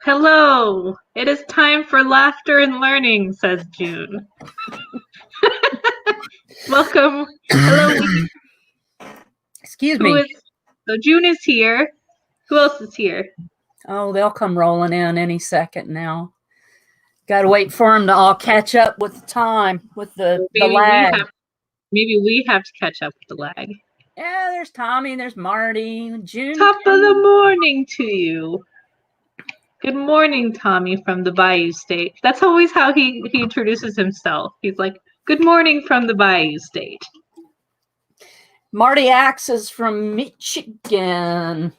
Hello, it is time for laughter and learning, says June. Welcome. Hello. Excuse me. So June is here. Who else is here? Oh, they'll come rolling in any second now. Got to wait for them to all catch up with the time, with the lag. Maybe we have to catch up with the lag. Yeah, there's Tommy, there's Marty, June. Top of the morning to you. Good morning, Tommy from the Bayou State. That's always how he introduces himself. He's like, good morning from the Bayou State. Marty Axe is from Michigan.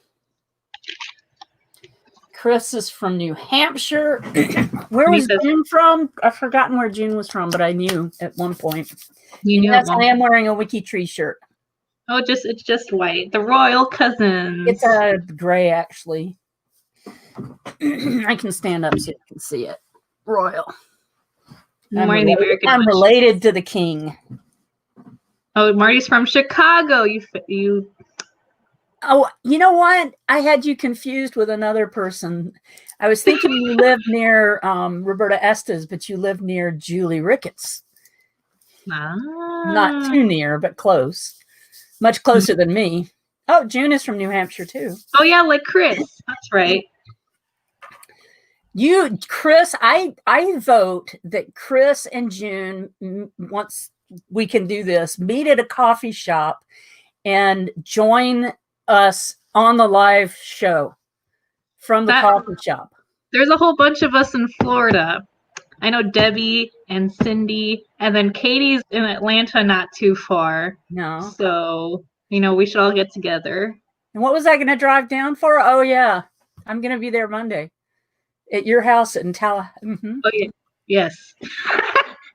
Chris is from New Hampshire. Where was June from? I've forgotten where June was from, but I knew at one point. Yes, I am wearing a WikiTree shirt. Oh, it's just white. The Royal Cousins. It's a gray, actually. I can stand up so you can see it. Royal. I'm related to the king. Oh, Marty's from Chicago. You. Oh, you know what? I had you confused with another person. I was thinking you lived near Roberta Estes, but you live near Julie Ricketts. Not too near, but close. Much closer than me. Oh, June is from New Hampshire, too. Oh, yeah, like Chris. That's right. Chris, I vote that Chris and June, once we can do this, meet at a coffee shop and join us on the live show from the coffee shop. There's a whole bunch of us in Florida. I know Debbie and Cindy, and then Katie's in Atlanta, not too far. No. So, we should all get together. And what was I going to drive down for? Oh, yeah. I'm going to be there Monday at your house in Tallahassee. Mm-hmm. Oh, yeah. Yes.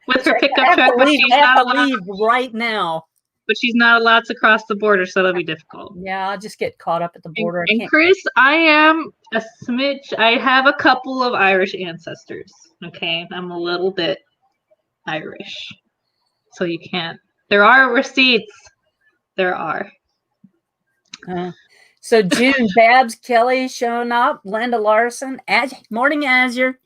With her pickup truck. I have to leave right now. But she's not allowed to cross the border, so that'll be difficult. Yeah, I'll just get caught up at the border. And Chris, I am a smidge. I have a couple of Irish ancestors. Okay, I'm a little bit Irish, so you can't. There are receipts. There are. So June, Babs, Kelly showing up. Linda Larson, Morning Azure.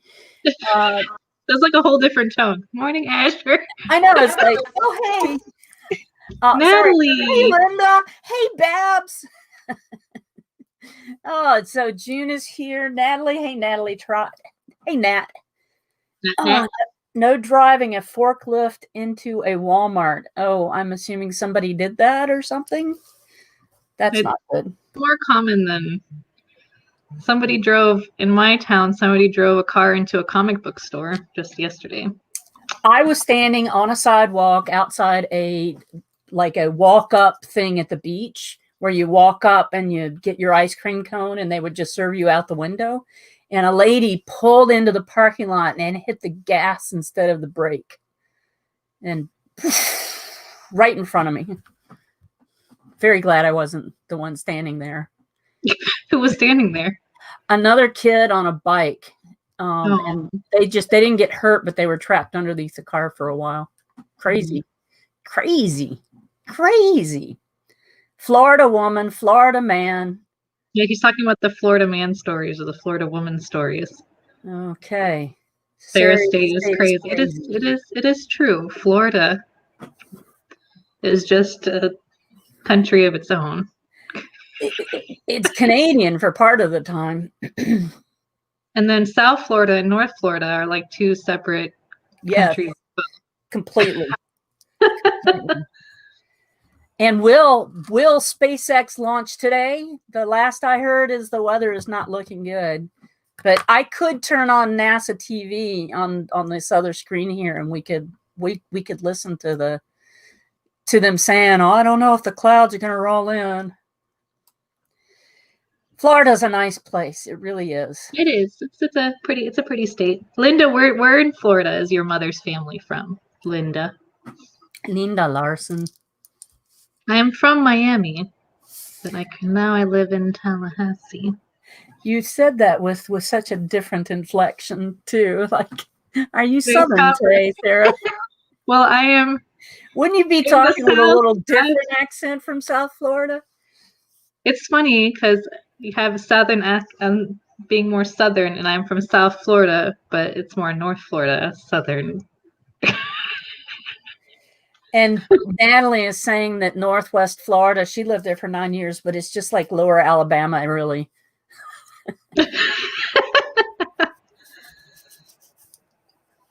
That's like a whole different tone. Morning Azure. I know. It's like, oh hey. Natalie. Sorry. Hey, Linda. Hey, Babs. Oh, so June is here. Natalie. Hey, Natalie. Hey, Nat. No driving a forklift into a Walmart. Oh, I'm assuming somebody did that or something. That's not good. More common than somebody drove in my town. Somebody drove a car into a comic book store just yesterday. I was standing on a sidewalk outside a walk-up thing at the beach where you walk up and you get your ice cream cone and they would just serve you out the window. And a lady pulled into the parking lot and hit the gas instead of the brake. And right in front of me. Very glad I wasn't the one standing there. Who was standing there? Another kid on a bike. And they didn't get hurt, but they were trapped underneath the car for a while. Crazy. Florida woman, Florida man. Yeah, he's talking about the Florida man stories or the Florida woman stories. Okay. Their state is crazy. It is true. Florida is just a country of its own. It's Canadian for part of the time. And then South Florida and North Florida are like two separate countries. Completely. And will SpaceX launch today? The last I heard is the weather is not looking good. But I could turn on NASA TV on this other screen here, and we could listen to them saying, "Oh, I don't know if the clouds are going to roll in." Florida's a nice place. It really is. It is. It's a pretty state. Linda, where in Florida is your mother's family from? Linda Larson. I am from Miami, but now I live in Tallahassee. You said that with such a different inflection too. Like, are you Southern today, Sarah? Well, I am. Wouldn't you be talking with a little different accent from South Florida? It's funny because you have a Southern accent. being more southern, and I'm from South Florida, but it's more North Florida, southern. And Natalie is saying that Northwest Florida, she lived there for 9 years, but it's just like lower Alabama, really.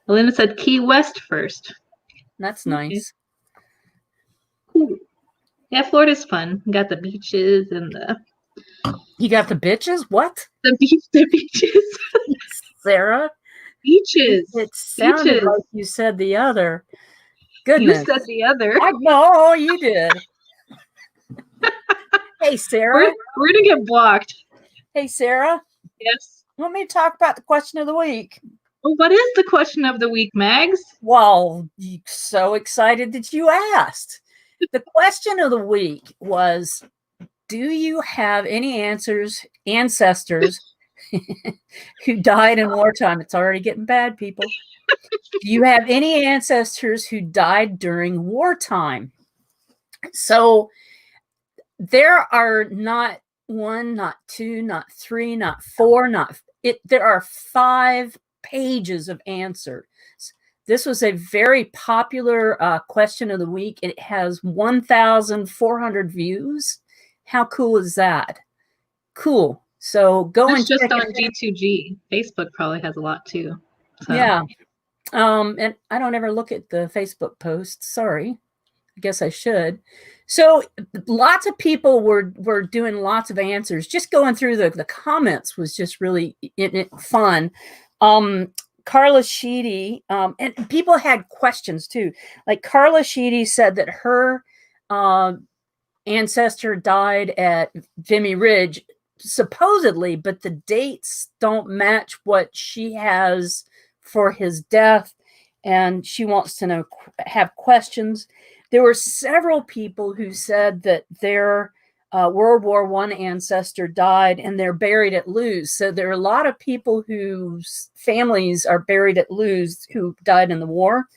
Linda said Key West first. That's nice. Cool. Yeah, Florida's fun. You got the beaches and the You got the bitches? What? the beaches. Sarah? Beaches. It sounded Beaches. like you said the other. Goodness. You said the other. No, you did. Hey, Sarah. We're gonna get blocked. Hey, Sarah. Yes. Let me talk about the question of the week. Well, what is the question of the week, Mags? Well, so excited that you asked. The question of the week was, do you have any ancestors who died in wartime? It's already getting bad, people. Do you have any ancestors who died during wartime? So there are not one, not two, not three, not four, there are 5 pages of answers. This was a very popular question of the week. It has 1,400 views. How cool is that? Cool. So go and just check on G2G. Facebook probably has a lot too. So. Yeah. And I don't ever look at the Facebook posts. Sorry. I guess I should. So lots of people were doing lots of answers. Just going through the comments was just really fun. Carla Sheedy, and people had questions too. Like Carla Sheedy said that her ancestor died at Vimy Ridge, supposedly, but the dates don't match what she has for his death, and she wants to have questions. There were several people who said that their World War I ancestor died and they're buried at Lewes. So there are a lot of people whose families are buried at Lewes who died in the war.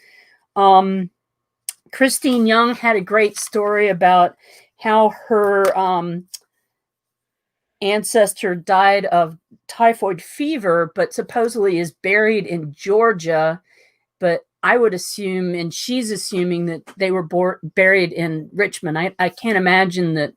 Christine Young had a great story about how her ancestor died of typhoid fever, but supposedly is buried in Georgia. But I would assume, and she's assuming, that they were buried in Richmond. I can't imagine that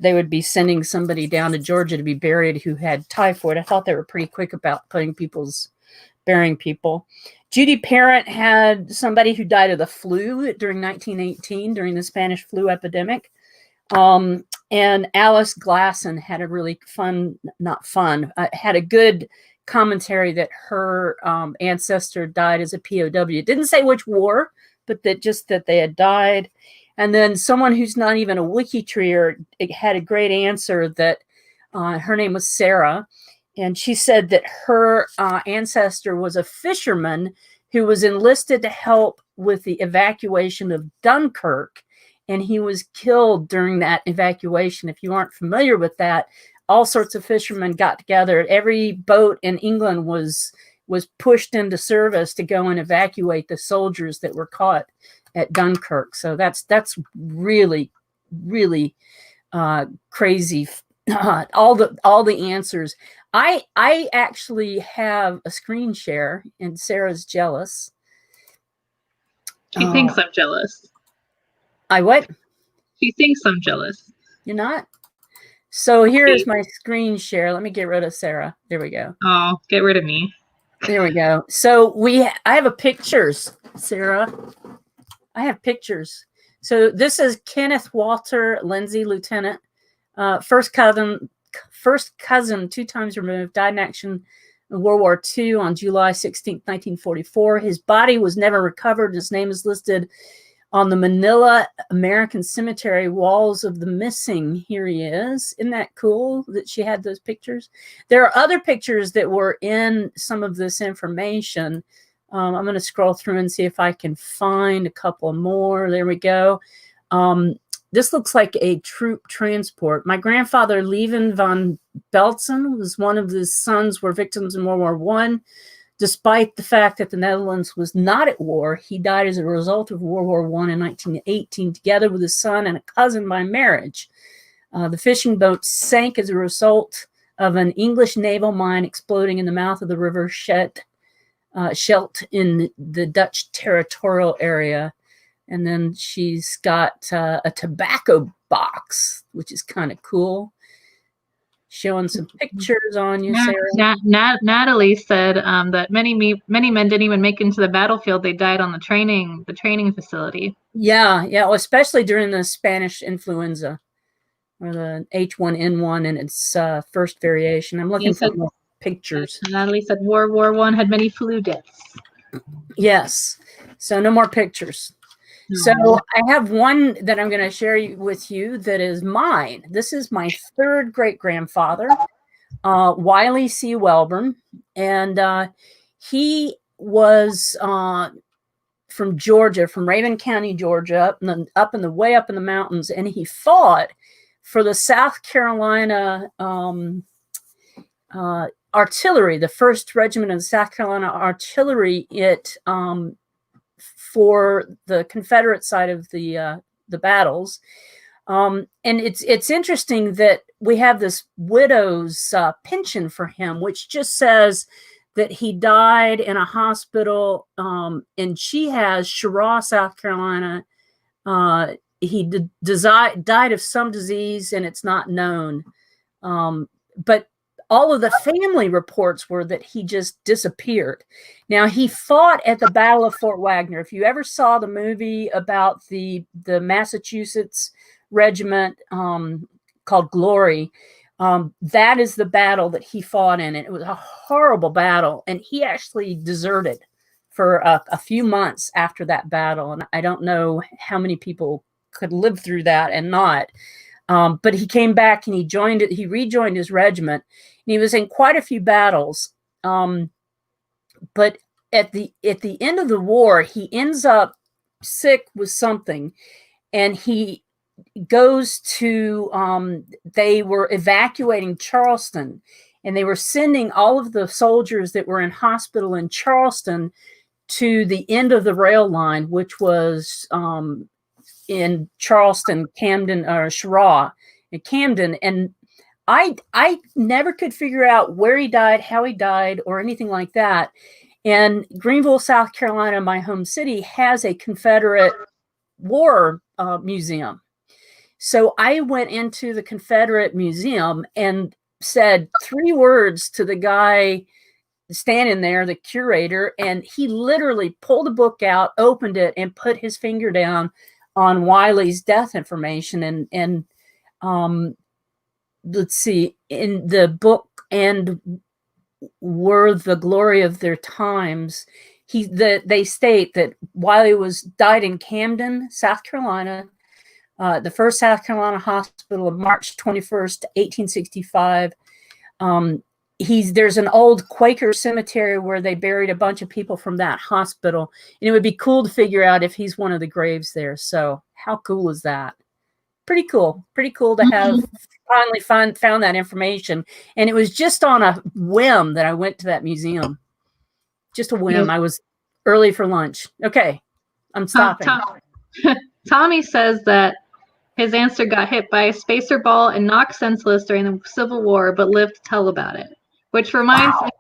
they would be sending somebody down to Georgia to be buried who had typhoid. I thought they were pretty quick about burying people. Judy Parent had somebody who died of the flu during 1918, during the Spanish flu epidemic. And Alice Glasson had a really had a good commentary that her ancestor died as a POW. It didn't say which war, but that they had died. And then someone who's not even a WikiTreeer had a great answer that her name was Sarah. And she said that her ancestor was a fisherman who was enlisted to help with the evacuation of Dunkirk. And he was killed during that evacuation. If you aren't familiar with that, all sorts of fishermen got together. Every boat in England was pushed into service to go and evacuate the soldiers that were caught at Dunkirk. So that's really, really crazy. All the answers. I actually have a screen share, and Sarah's jealous. She thinks I'm jealous. I what? She thinks I'm jealous. You're not? So here's my screen share. Let me get rid of Sarah. There we go. Oh, get rid of me. There we go. So I have a pictures, Sarah. I have pictures. So this is Kenneth Walter Lindsey, Lieutenant, first cousin, 2 times removed, died in action in World War II on July 16, 1944. His body was never recovered. His name is listed on the Manila American Cemetery walls of the missing. Here he is. Isn't that cool that she had those pictures? There are other pictures that were in some of this information. I'm going to scroll through and see if I can find a couple more. There we go. This looks like a troop transport. My grandfather, Leven von Beltzen, was one of his sons were victims in World War I. Despite the fact that the Netherlands was not at war, he died as a result of World War I in 1918, together with his son and a cousin by marriage. The fishing boat sank as a result of an English naval mine exploding in the mouth of the river Scheldt in the Dutch territorial area. And then she's got a tobacco box, which is kind of cool. Showing some pictures on you, Sarah. Natalie said that many men didn't even make it into the battlefield. They died on the training facility. Yeah. Well, especially during the Spanish influenza, or the H1N1 in its first variation. I'm looking for more pictures. Natalie said World War I had many flu deaths. Yes. So no more pictures. So I have one that I'm going to share with you that is mine. This is my third great-grandfather, Wiley C. Welburn. And he was from Georgia, from Raven County, Georgia, way up in the mountains. And he fought for the South Carolina artillery, the 1st Regiment of the South Carolina Artillery, for the Confederate side of the battles. And it's interesting that we have this widow's pension for him, which just says that he died in a hospital, and she has Cheraw, South Carolina. He died of some disease, and it's not known. But all of the family reports were that he just disappeared. Now, he fought at the Battle of Fort Wagner. If you ever saw the movie about the Massachusetts regiment called Glory, that is the battle that he fought in. And it was a horrible battle. And he actually deserted for a few months after that battle. And I don't know how many people could live through that and not. But he came back and he rejoined his regiment. And he was in quite a few battles. But at the end of the war, he ends up sick with something, and he goes to, they were evacuating Charleston, and they were sending all of the soldiers that were in hospital in Charleston to the end of the rail line, which was in Charleston, Camden, or Cheraw, in Camden. And I never could figure out where he died, how he died, or anything like that. And Greenville, South Carolina, my home city, has a Confederate War museum. So I went into the Confederate Museum and said 3 words to the guy standing there, the curator, and he literally pulled a book out, opened it, and put his finger down on Wiley's death information. And let's see, in the book, and were the glory of their times, they state that Wiley died in Camden, South Carolina, the 1st South Carolina Hospital, of March 21st, 1865. There's an old Quaker cemetery where they buried a bunch of people from that hospital, and it would be cool to figure out if he's one of the graves there. So how cool is that? Pretty cool to have finally found that information. And it was just on a whim that I went to that museum. Just a whim. I was early for lunch. Okay, I'm stopping. Tommy says that his ancestor got hit by a spacer ball and knocked senseless during the Civil War, but lived to tell about it. Which reminds me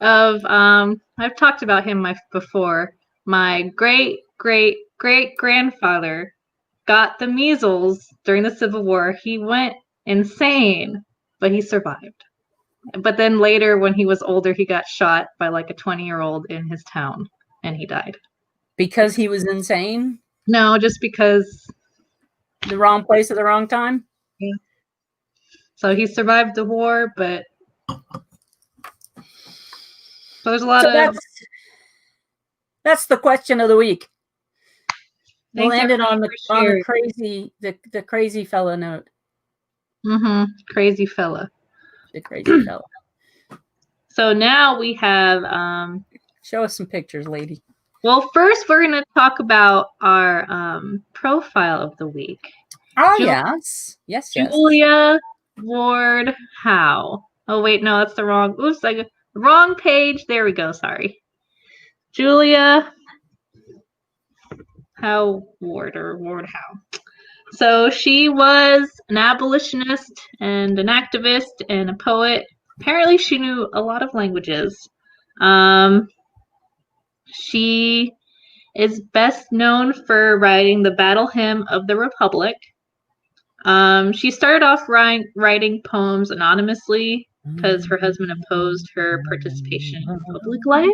of, I've talked about him before. My great-great-great-grandfather got the measles during the Civil War. He went insane, but he survived. But then later, when he was older, he got shot by like a 20-year-old in his town, and he died. Because he was insane? No, just because. The wrong place at the wrong time? Yeah. So he survived the war, but so there's a lot of. That's the question of the week. We'll end it on the crazy fella note. Crazy fella. The crazy fella. So now we have. Show us some pictures, lady. Well, first we're going to talk about our profile of the week. Oh, yes. Julia Ward Howe. Oh, wait, no, that's the wrong. Oops, wrong page. There we go. Sorry. Julia Howe Ward, or Ward Howe. So she was an abolitionist and an activist and a poet. Apparently, she knew a lot of languages. She is best known for writing the Battle Hymn of the Republic. She started off writing poems anonymously because her husband opposed her participation in public life.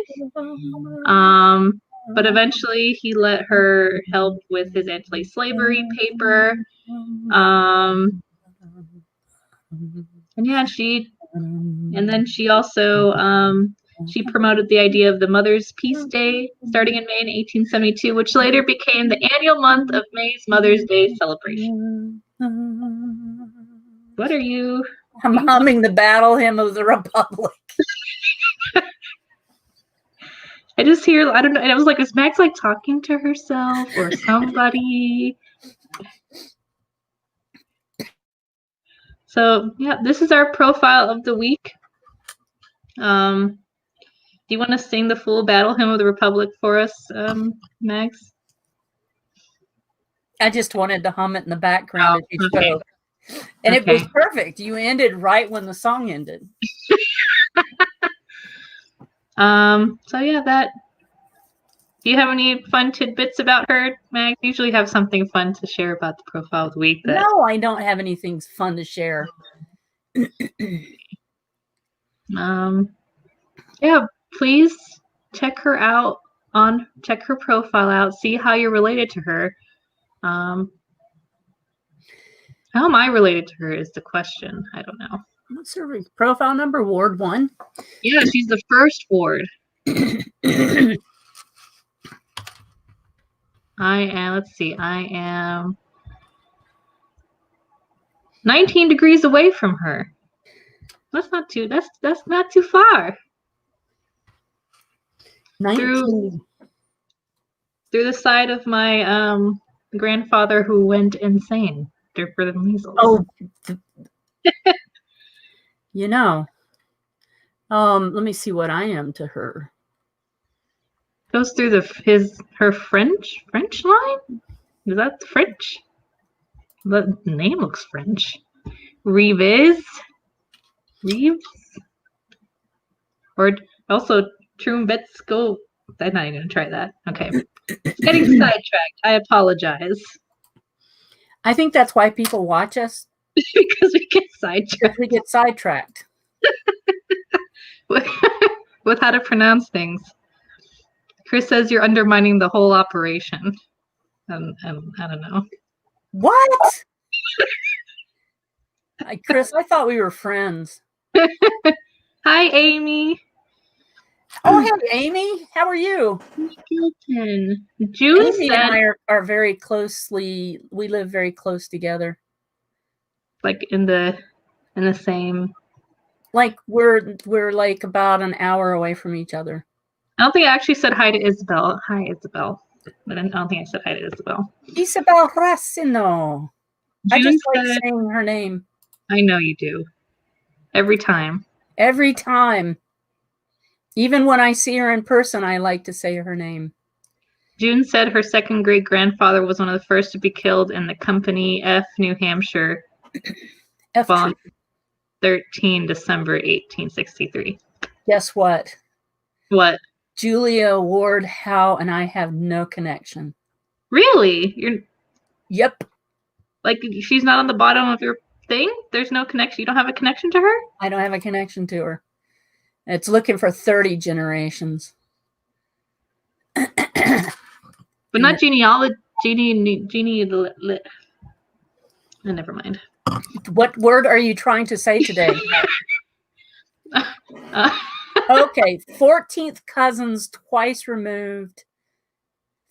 But eventually he let her help with his anti-slavery paper. And yeah, she also she promoted the idea of the Mother's Peace Day starting in May in 1872, which later became the annual month of May's Mother's Day celebration. What are you? I'm humming the Battle Hymn of the Republic. I just hear, I don't know, and I was like, is Max like talking to herself or somebody? So yeah, this is our profile of the week. Do you want to sing the full Battle Hymn of the Republic for us, Max? I just wanted to hum it in the background as you okay. spoke. And it was perfect. You ended right when the song ended. So yeah, do you have any fun tidbits about her, Max? You usually have something fun to share about the profile of the week. No, I don't have anything fun to share. Yeah, please check her out check her profile out, see how you're related to her. How am I related to her is the question. I don't know. What's her profile number? Ward 1? Yeah, she's the first ward. I am 19 degrees away from her. That's not too far. 19. Through the side of my grandfather who went insane for the measles. Oh, let me see what I am to her. Goes through her French line? Is that French? The name looks French. Reeves. Or also Trumbetsko. I'm not even gonna try that. Okay. Getting sidetracked. I apologize. I think that's why people watch us. Because we get sidetracked. We get sidetracked. With how to pronounce things. Chris says you're undermining the whole operation. And I don't know. What? Chris, I thought we were friends. Hi, Amy. Oh, hey, Amy. How are you? June Amy and I are very closely. We live very close together. Like in the same. Like we're like about an hour away from each other. I don't think I actually said hi to Isabel. Hi, Isabel. But I don't think I said hi to Isabel. Isabel Racino. I just like saying her name. I know you do. Every time. Every time. Even when I see her in person, I like to say her name. June said her second great-grandfather was one of the first to be killed in the Company F, New Hampshire. F 13 December 1863. Guess what? What? Julia Ward Howe and I have no connection. Really? Yep. Like she's not on the bottom of your thing? There's no connection? You don't have a connection to her? I don't have a connection to her. It's looking for 30 generations. But not genealogy. Never mind. What word are you trying to say today? Okay, 14th cousins twice removed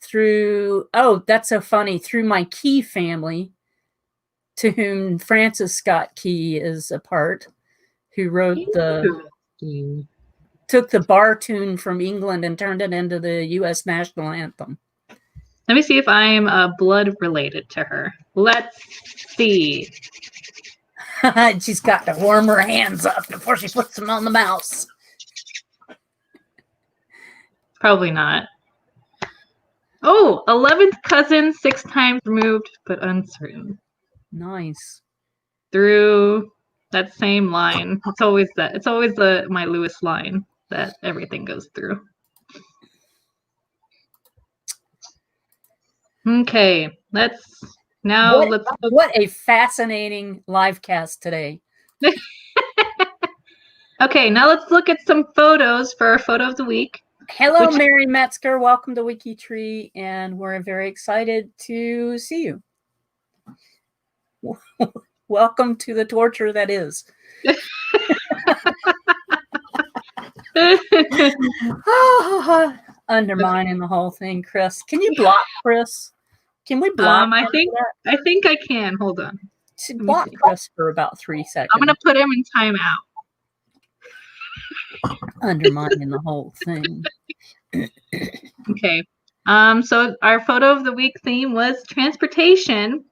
through, oh, that's so funny, through my Key family, to whom Francis Scott Key is a part, who wrote took the bar tune from England and turned it into the U.S. national anthem. Let me see if I'm blood related to her. Let's see. She's got to warm her hands up before she puts them on the mouse. Probably not. Oh, 11th cousin, 6 times removed, but uncertain. Nice. Through that same line. It's always that. It's always my Lewis line that everything goes through. Okay, let's What a fascinating live cast today. Okay, now let's look at some photos for our photo of the week. Hello, Mary Metzger. Welcome to WikiTree, and we're very excited to see you. Welcome to the torture that is. Undermining the whole thing, Chris. Can you block Chris? Can we block? I think I can. Hold on. Block Chris for about 3 seconds. I'm gonna put him in timeout. Undermining the whole thing. Okay. So our photo of the week theme was transportation,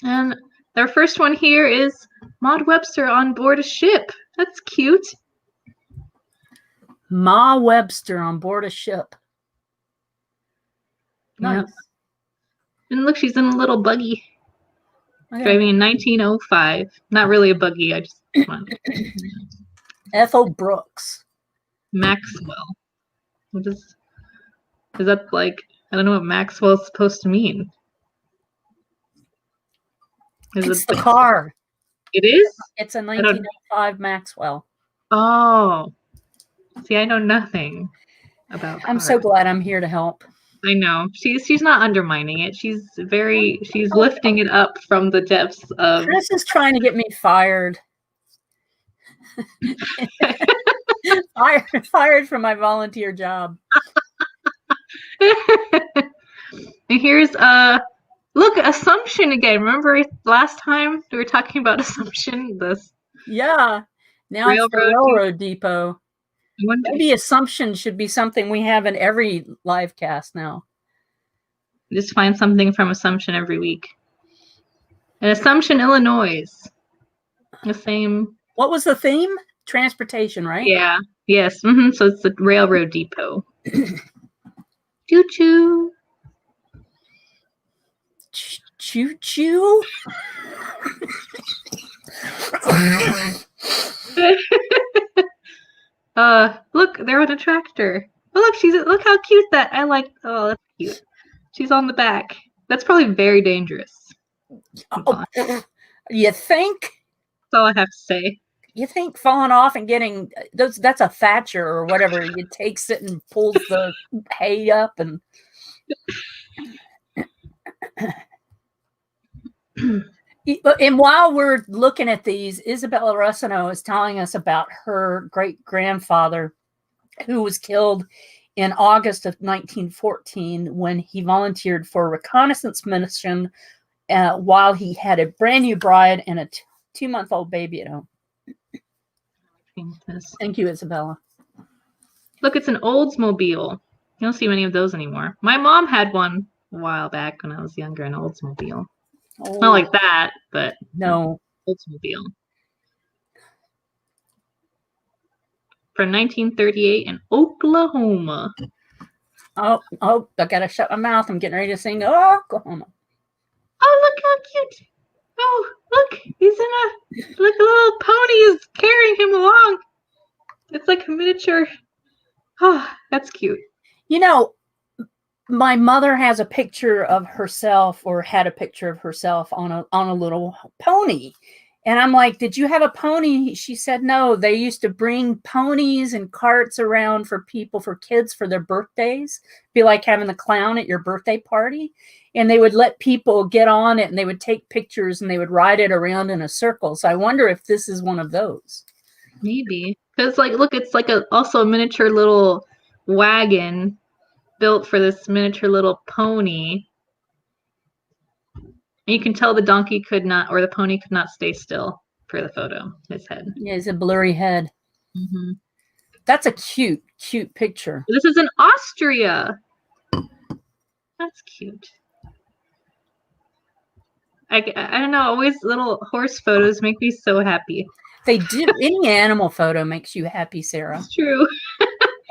and our first one here is Maud Webster on board a ship. That's cute. Ma Webster on board a ship. Nice. Yep. And look, she's in a little buggy. Okay. Driving in 1905. Not really a buggy. I just wanted Ethel Brooks. Maxwell. Is that like, I don't know what Maxwell's supposed to mean. It's the car. It is? It's a 1905 Maxwell. Oh. See, I know nothing about cars. I'm so glad I'm here to help. I know. She's not undermining it. She's lifting it up from the depths of... Chris is trying to get me fired. Fired from my volunteer job. And here's look, Assumption again. Remember last time we were talking about Assumption? Yeah. Now it's the railroad depot. Maybe Assumption should be something we have in every live cast now. Just find something from Assumption every week. And Assumption, Illinois. The same. What was the theme? Transportation, right? Yeah. Yes. So it's the railroad depot. Choo choo. Choo choo. Look, they're on a tractor. Oh, look how cute that. Oh, that's cute. She's on the back. That's probably very dangerous. Oh, you think? That's all I have to say. You think falling off and getting that's a Thatcher or whatever. He takes it and pulls the hay up and and while we're looking at these, Isabella Russino is telling us about her great-grandfather who was killed in August of 1914 when he volunteered for a reconnaissance mission while he had a brand new bride and a 2-month-old baby at home. Thank you, Isabella. Look, it's an Oldsmobile. You don't see many of those anymore. My mom had one a while back when I was younger, an Oldsmobile. Oh. Not like that, but no. Oldsmobile. From 1938 in Oklahoma. Oh, I gotta shut my mouth. I'm getting ready to sing Oklahoma. Oh, look how cute. Oh, look, he's in a little pony is carrying him along. It's like a miniature. Oh, that's cute. You know, my mother has a picture of herself, or had a picture of herself on a little pony. And I'm like, did you have a pony? She said, no, they used to bring ponies and carts around for kids for their birthdays. Be like having the clown at your birthday party. And they would let people get on it and they would take pictures and they would ride it around in a circle. So I wonder if this is one of those. Maybe. Because look, it's also a miniature little wagon built for this miniature little pony. And you can tell the donkey could not, or the pony could not stay still for the photo. His head. Yeah, it's a blurry head. Mm-hmm. That's a cute picture. This is in Austria. That's cute. I don't know. Always little horse photos make me so happy. They do. Any animal photo makes you happy, Sarah. It's true.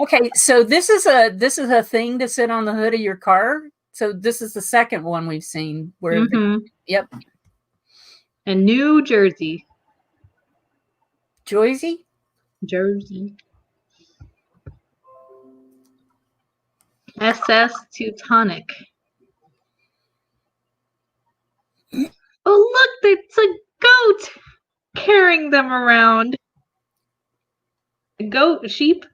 Okay, so this is a thing to sit on the hood of your car. So this is the second one we've seen where yep. In New Jersey. Jersey? Jersey. SS Teutonic. Oh, look, it's a goat carrying them around. A goat, a sheep?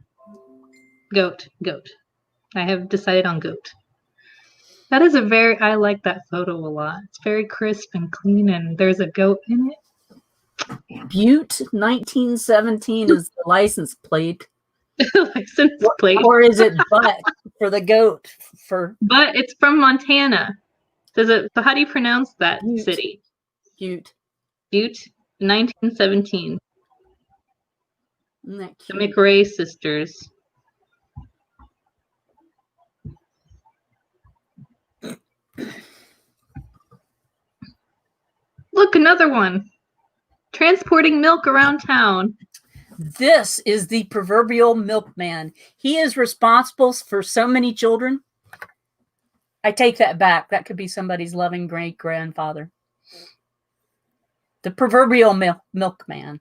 Goat. I have decided on goat. That is I like that photo a lot. It's very crisp and clean, and there's a goat in it. Butte 1917 is the license plate. License plate. Or is it butt for the goat? But it's from Montana. So how do you pronounce that city? Butte. Butte, 1917. Isn't that The cute? McRae sisters. Look, another one. Transporting milk around town. This is the proverbial milkman. He is responsible for so many children. I take that back. That could be somebody's loving great-grandfather. The proverbial milkman.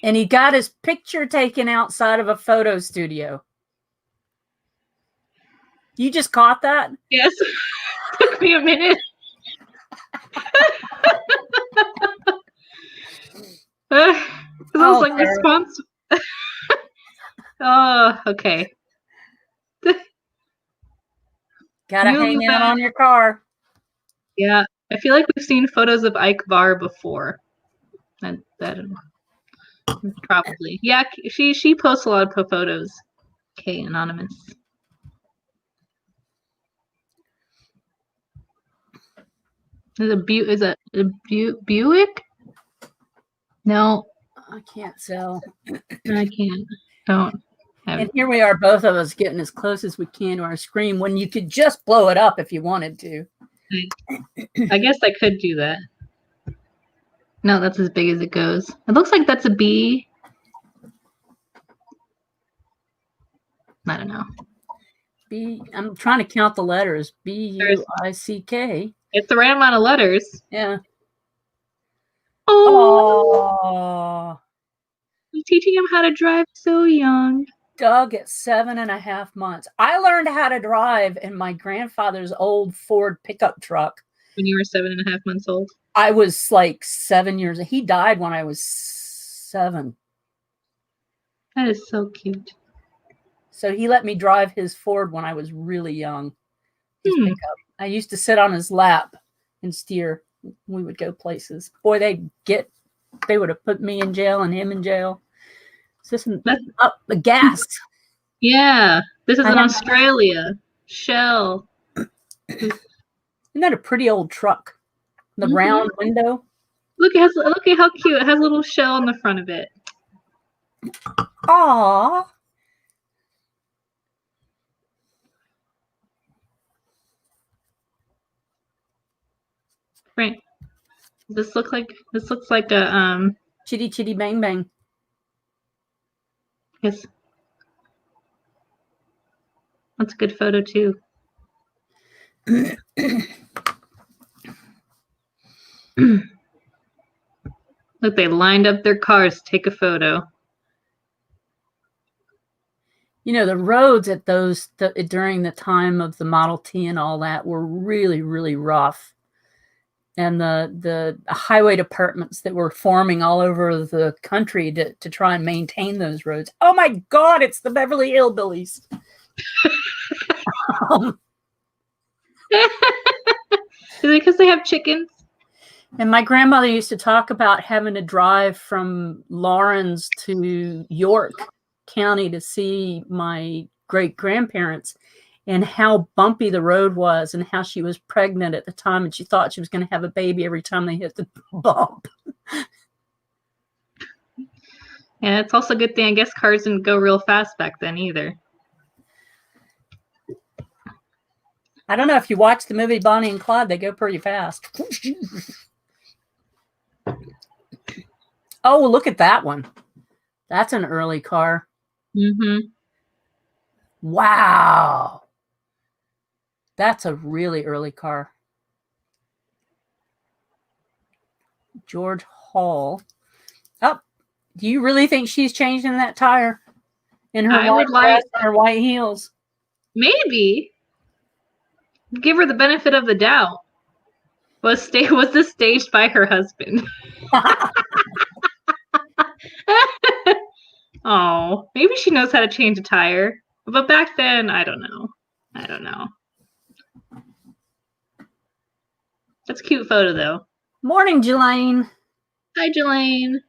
And he got his picture taken outside of a photo studio. You just caught that? Yes. Took me a minute. I was like, response. Oh, okay. Gotta hang out on your car. Yeah, I feel like we've seen photos of Ike Barr before. That probably. Yeah, she posts a lot of photos. Okay, anonymous. Is it a Buick? No, I can't tell. I can't. Don't. And here we are, both of us getting as close as we can to our screen when you could just blow it up if you wanted to. I guess I could do that. No, that's as big as it goes. It looks like that's a B. I don't know. B. I'm trying to count the letters. B-U-I-C-K. It's the right amount of letters. Yeah. Oh. I'm teaching him how to drive so young. Doug at 7.5 months. I learned how to drive in my grandfather's old Ford pickup truck. When you were 7.5 months old? I was like 7 years. He died when I was 7. That is so cute. So he let me drive his Ford when I was really young. His pickup. I used to sit on his lap and steer. We would go places. Boy, they would have put me in jail and him in jail. That's up the gas. Yeah, this is in Australia. Shell. Isn't that a pretty old truck? The round window. Look at how cute. It has a little shell on the front of it. Aww. Right. This looks like a Chitty Chitty Bang Bang. Yes. That's a good photo too. Look, they lined up their cars to take a photo. You know, the roads at during the time of the Model T and all that were really, really rough. And the highway departments that were forming all over the country to try and maintain those roads. Oh my God, it's the Beverly Hillbillies. Is it because they have chickens? And my grandmother used to talk about having to drive from Lawrence to York County to see my great-grandparents, and how bumpy the road was, and how she was pregnant at the time, and she thought she was going to have a baby every time they hit the bump. Yeah, it's also a good thing. I guess cars didn't go real fast back then either. I don't know if you watch the movie Bonnie and Clyde, they go pretty fast. Oh, look at that one. That's an early car. Mm-hmm. Wow. That's a really early car. George Hall. Oh, do you really think she's changing that tire in her I white would like dress and her white heels? maybe give her the benefit of the doubt. Was this staged by her husband? Oh, maybe she knows how to change a tire. But back then, I don't know. That's a cute photo, though. Morning, Jelaine. Hi, Jelaine.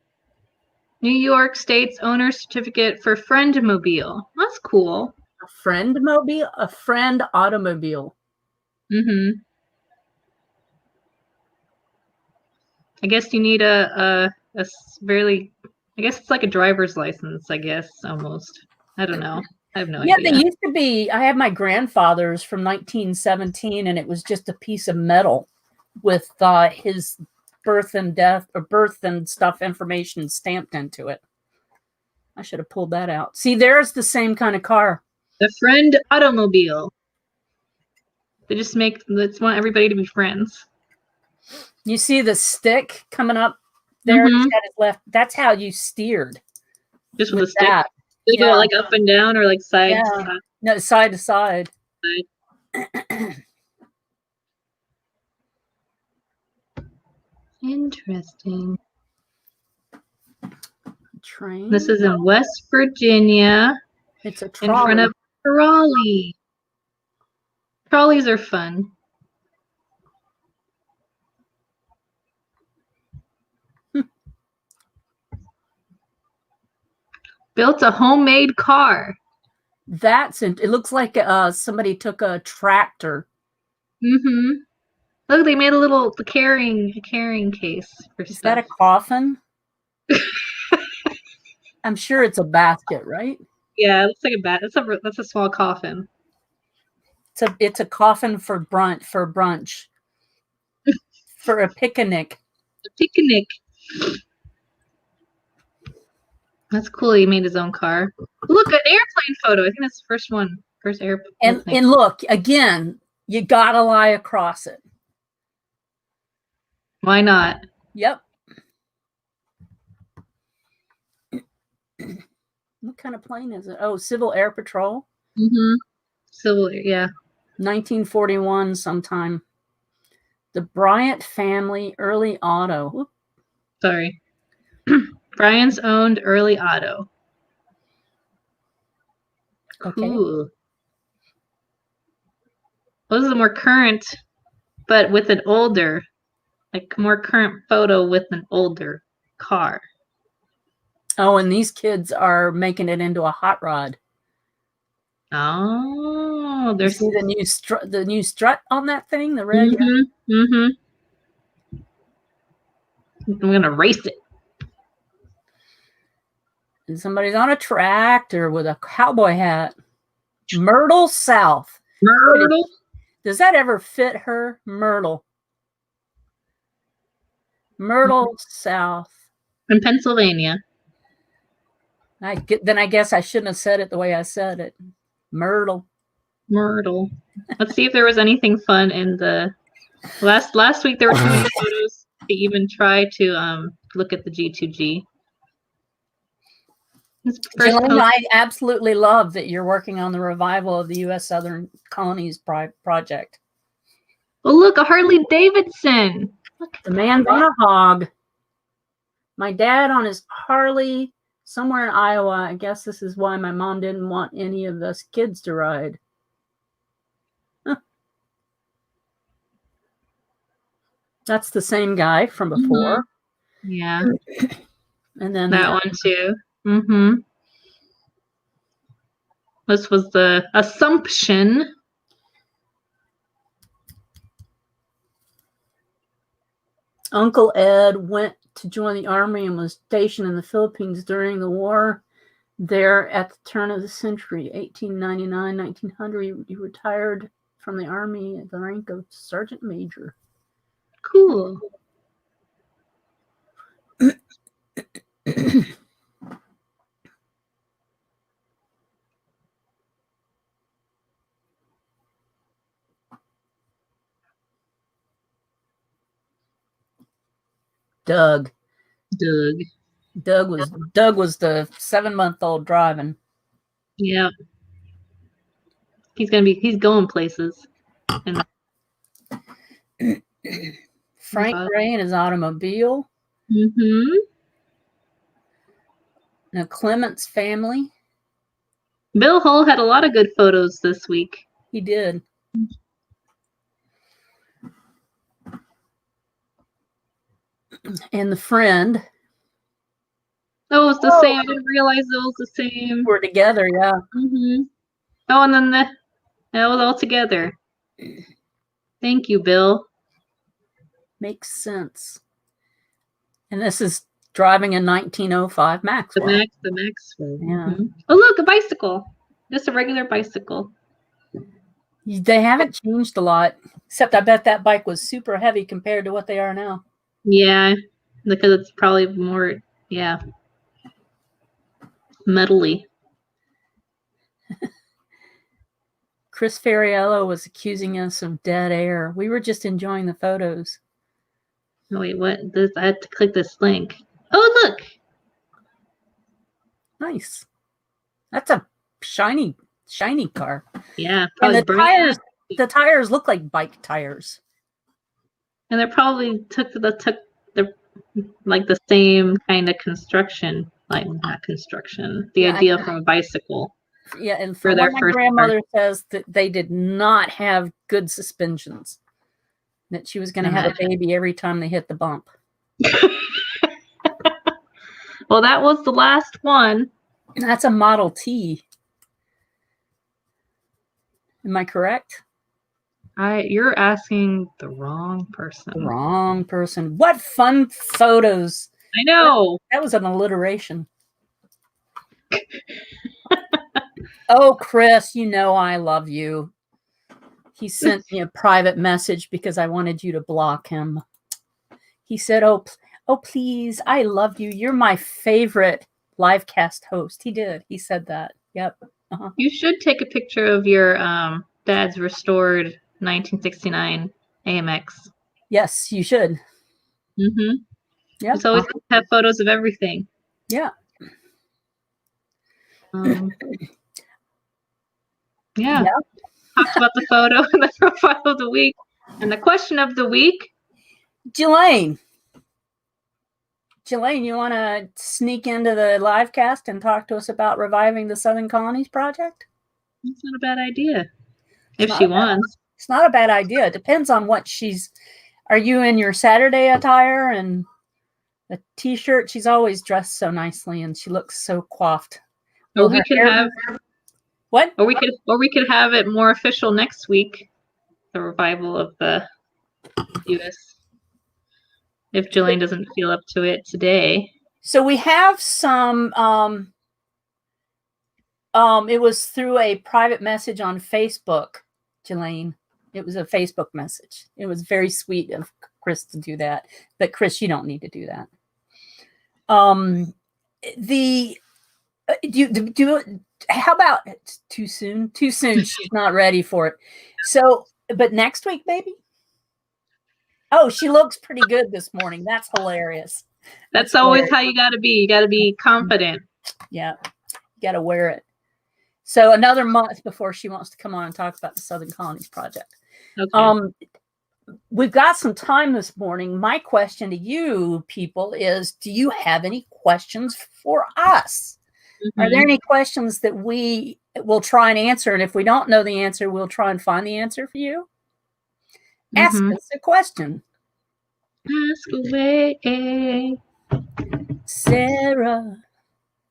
New York State's owner certificate for Friendmobile. That's cool. A friend automobile. Mm-hmm. I guess you need a really, I guess it's like a driver's license, I guess, almost. I don't know. I have no idea. Yeah, they used to be. I have my grandfather's from 1917, and it was just a piece of metal with his birth and stuff information stamped into it. I should have pulled that out. See, there's the same kind of car. The Friend Automobile. They just want everybody to be friends. You see the stick coming up there at his left? That's how you steered. Just with a stick? That. They go like up and down or like side to side? No, side to side. Interesting. Train. This is in West Virginia. It's a trolley. In front of a trolley. Trolleys are fun. Built a homemade car. It looks like somebody took a tractor. Mm-hmm. Look, they made a carrying case for Is stuff. that a coffin? I'm sure it's a basket, right? Yeah, it looks like a basket. That's a small coffin. It's a coffin for brunch. For a picnic. A picnic. That's cool. He made his own car. Look, an airplane photo. I think that's the first one. First airplane. And look, again, you gotta lie across it. Why not? Yep. What kind of plane is it? Oh, Civil Air Patrol. Mm-hmm. Civil, yeah. 1941 sometime. The Bryant family early auto. Whoop. Sorry. Bryant's owned early auto. Cool. Okay. This is a more current, but with an older, more current photo with an older car. Oh, and these kids are making it into a hot rod. Oh, you see the new strut on that thing, the red. Mm-hmm. Mm-hmm. I'm gonna race it. And somebody's on a tractor with a cowboy hat. Myrtle South. Myrtle. Does that ever fit her? Myrtle. Myrtle South. In Pennsylvania. Then I guess I shouldn't have said it the way I said it. Myrtle. Let's see if there was anything fun in the last week. There were too many photos to even try to look at the G2G. Jelaine, I absolutely love that you're working on the revival of the U.S. Southern Colonies project. Well, look, a Harley Davidson. Look, the man's on a hog. My dad on his Harley somewhere in Iowa. I guess this is why my mom didn't want any of us kids to ride. Huh. That's the same guy from before. Mm-hmm. Yeah. And then that one too. Mm-hmm. This was the Assumption. Uncle Ed went to join the army and was stationed in the Philippines during the war there at the turn of the century, 1899, 1900. He retired from the army at the rank of sergeant major. Doug. Doug. Doug was the 7-month-old driving. Yeah. He's going places. And Frank Gray and his automobile. Mm-hmm. Now Clement's family. Bill Hull had a lot of good photos this week. He did. And the friend. Oh, it was the same. I didn't realize it was the same. We're together, yeah. Mm-hmm. Oh, and then that was all together. Thank you, Bill. Makes sense. And this is driving a 1905 Maxwell. The Maxwell. Yeah. Mm-hmm. Oh, look, a bicycle. Just a regular bicycle. They haven't changed a lot, except I bet that bike was super heavy compared to what they are now. Yeah, because it's probably more, metally. Chris Ferriello was accusing us of dead air. We were just enjoying the photos. Oh, wait, what? I had to click this link. Oh, look! Nice. That's a shiny car. Yeah, and the tires look like bike tires. And they probably took the like the same kind of construction, like not construction, the idea from a bicycle. Yeah, and for their my grandmother says that they did not have good suspensions. That she was going to have a baby every time they hit the bump. Well, that was the last one. That's a Model T. Am I correct? You're asking the wrong person. The wrong person. What fun photos. I know. That was an alliteration. Oh, Chris, you know I love you. He sent me a private message because I wanted you to block him. He said, oh, please, I love you. You're my favorite LiveCast host. He did. He said that. Yep. Uh-huh. You should take a picture of your dad's restored 1969 AMX. Yes, you should. Mm-hmm. Yeah. It's always have photos of everything. Yeah. Yeah. Talked about the photo and the profile of the week. And the question of the week. Jelaine, you want to sneak into the live cast and talk to us about reviving the Southern Colonies Project? That's not a bad idea. If she wants. It's not a bad idea. It depends on what are you in your Saturday attire and a t-shirt? She's always dressed so nicely and she looks so coiffed. Or we could have what? Or we could have it more official next week. The revival of the US. If Jelaine doesn't feel up to it today. So we have some it was through a private message on Facebook, Jelaine. It was a Facebook message. It was very sweet of Chris to do that. But Chris, you don't need to do that. How about too soon? Too soon. She's not ready for it. So, but next week, baby. Oh, she looks pretty good this morning. That's hilarious. That's always hilarious. How you got to be. You got to be confident. Yeah, you got to wear it. So another month before she wants to come on and talk about the Southern Colonies Project. Okay. We've got some time this morning. My question to you people is, do you have any questions for us? Mm-hmm. Are there any questions that we will try and answer? And if we don't know the answer, we'll try and find the answer for you. Ask us a question. Ask away. Sarah,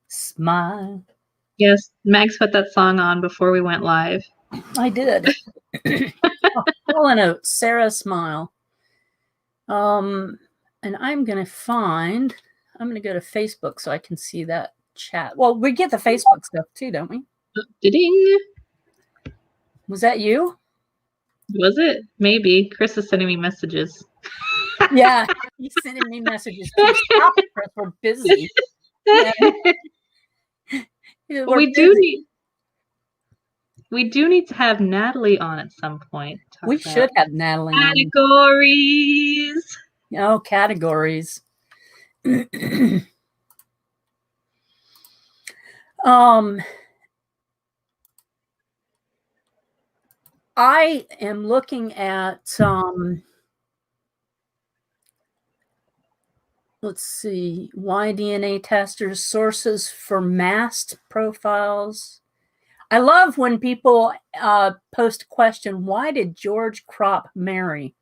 smile. Yes, Max put that song on before we went live. I did. Calling out Sarah, smile. And I'm going to go to Facebook so I can see that chat. Well, we get the Facebook stuff too, don't we? Ding. Was that you? Was it? Maybe. Chris is sending me messages. Yeah, he's sending me messages. Stop it, Chris. We're busy. Yeah. We do need to have Natalie on at some point. We should have Natalie on. Categories. Oh, categories. I am looking at let's see, Y-DNA testers, sources for masked profiles. I love when people post a question, why did George Crop marry?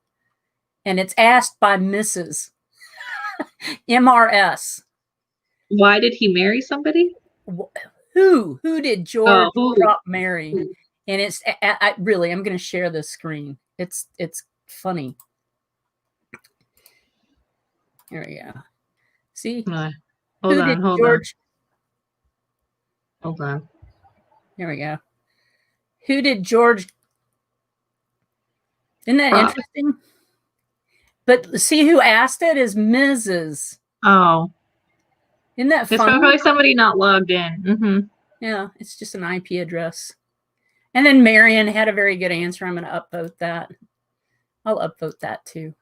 And it's asked by Mrs. MRS. Why did he marry somebody? Who did George Crop marry? Who? And it's really, I'm going to share this screen. It's funny. Here we go. See? Hold on. There we go. Who did George? Isn't that interesting? But see who asked it is Mrs. Oh. Isn't that funny? It's probably somebody not logged in. Mm-hmm. Yeah, it's just an IP address. And then Marion had a very good answer. I'm going to upvote that. I'll upvote that too.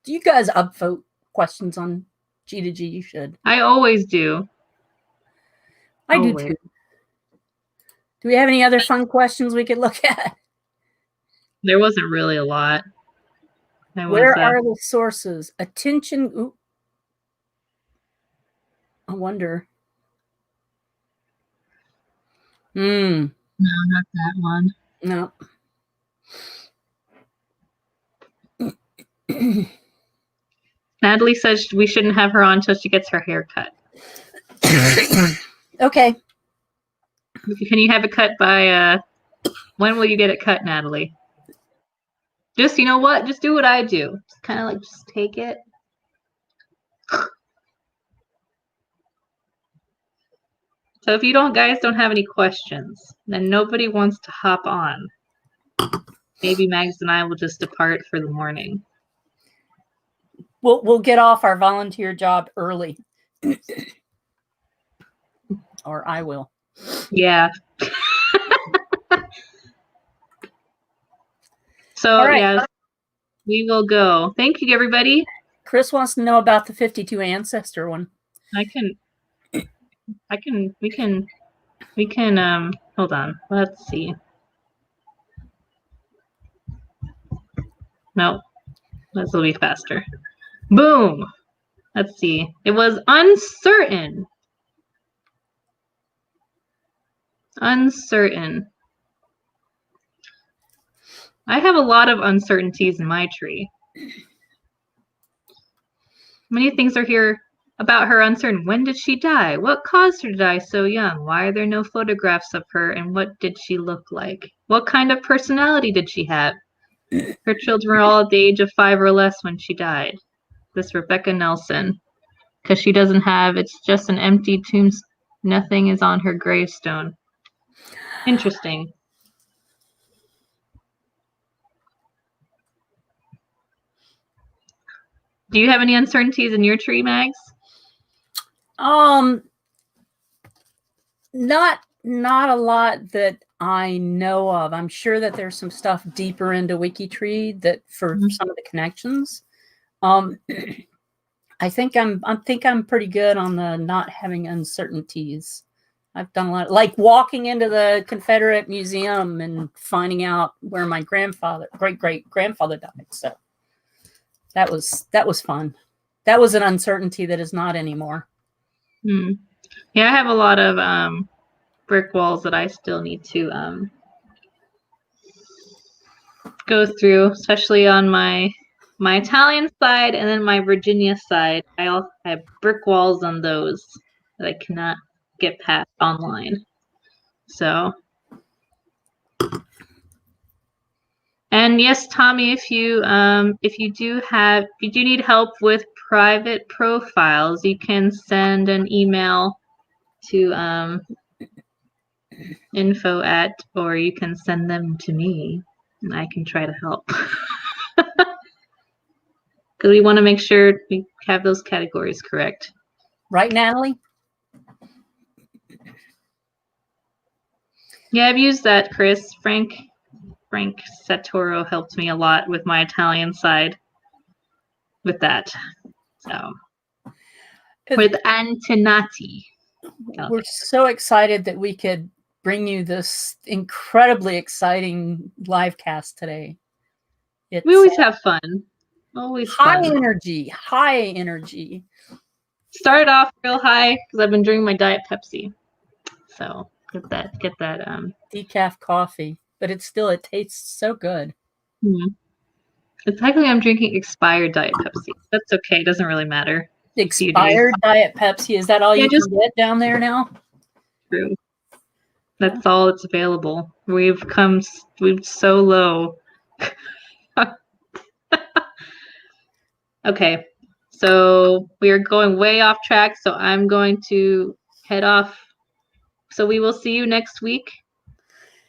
Do you guys upvote questions on G2G? You should. I always do. I do too. Do we have any other fun questions we could look at? There wasn't really a lot. Where are the sources? Attention. Ooh. I wonder. No, not that one. No. Natalie says we shouldn't have her on until she gets her hair cut. Okay. Can you have it cut by, when will you get it cut, Natalie? Just, you know what? Just do what I do. Just kind of like, just take it. So if you guys don't have any questions, then nobody wants to hop on. Maybe Mags and I will just depart for the morning. We'll get off our volunteer job early. Or I will. Yeah. So, right. Yeah, we will go. Thank you, everybody. Chris wants to know about the 52 ancestor one. We can, hold on. Let's see. No, this will be faster. Boom. Let's see. It was uncertain. Uncertain. I have a lot of uncertainties in my tree. Many things are here about her uncertain. When did she die? What caused her to die so young? Why are there no photographs of her? And what did she look like? What kind of personality did she have? Her children were all at the age of 5 or less when she died. This Rebecca Nelson. Because she doesn't have, it's just an empty tomb. Nothing is on her gravestone. Interesting. Do you have any uncertainties in your tree, Mags? Not a lot that I know of. I'm sure that there's some stuff deeper into WikiTree that for some of the connections. I think I'm pretty good on the not having uncertainties. I've done a lot, like walking into the Confederate Museum and finding out where my great grandfather died. So that was fun. That was an uncertainty that is not anymore. Yeah, I have a lot of brick walls that I still need to go through, especially on my Italian side and then my Virginia side. I also have brick walls on those that I cannot get past online. So, and yes, Tommy, if you do need help with private profiles, you can send an email to info@, or you can send them to me and I can try to help. Because we want to make sure we have those categories correct. Right, Natalie? Yeah, I've used that, Chris. Frank Satoro helped me a lot with my Italian side with that. So with Antinati. We're so excited that we could bring you this incredibly exciting live cast today. It's We always have fun. Always high fun. energy, high energy. Started off real high because I've been drinking my Diet Pepsi. So get that Decaf coffee, but it tastes so good. Technically, I'm drinking expired Diet Pepsi. That's okay. It doesn't really matter. Expired Diet Pepsi. Is that all you can get down there now? True. That's all that's available. We've so low. Okay. So we are going way off track. So I'm going to head off. So we will see you next week